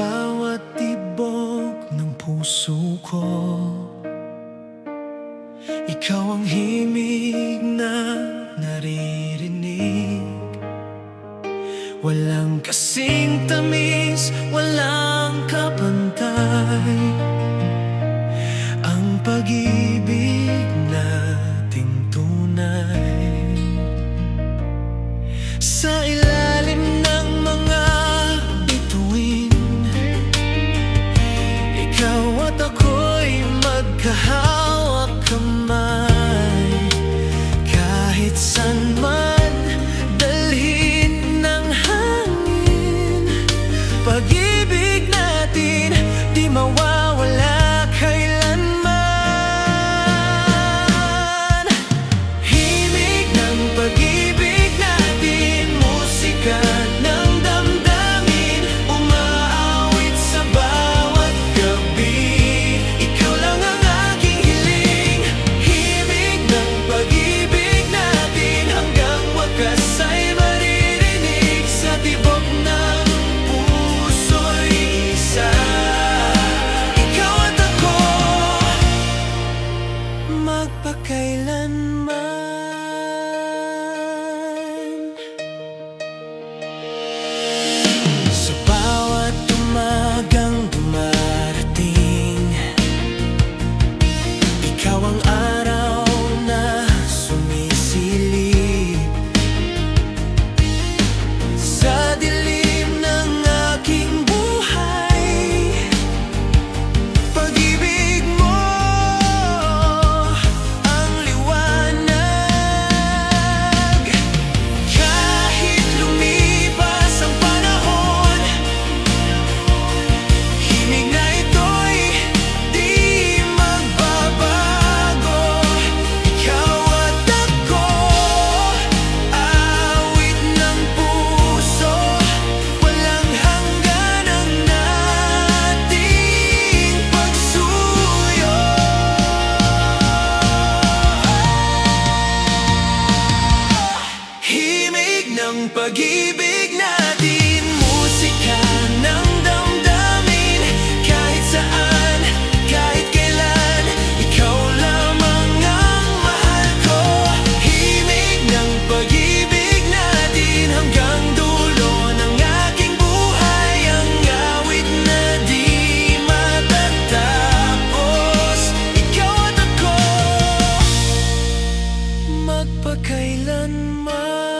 bawat tibok ng puso ko, ikaw ang himig na naririnig. Walang kasing tamis, walang kapantay ang pag-ibig nating tunay. Sa ilalim ng mga bituin, ikaw at ako'y magkahawak kamay. Kahit saan man dalhin ng hangin, pag-ibig natin di mawawala kailanman. Himig ng pag-ibig natin, musika ng damdamin, umaawit sa bawat gabi. Ikaw lang ang aking hiling. Himig ng pag-ibig natin, hanggang wakas ay maririnig sa tibok ng puso'y isa. Ikaw at ako, magpakailanman. Sa bawat umagang dumarating, ikaw ang araw na sumisilip sa dilim ng aking buhay. Pag-ibig mo ang liwanag. Kahit lumipas ang panahon, himig na ito'y di magbabago. Ikaw at ako, awit ng puso, walang hanggan ang ating pagsuyo. Himig ng pag-ibig natin, musika ng damdamin. Kahit saan, kahit kailan, ikaw lamang ang mahal ko. Himig ng pag-ibig natin, hanggang dulo ng aking buhay. Ang awit na di matatapos. Ikaw at ako, magpakailanman.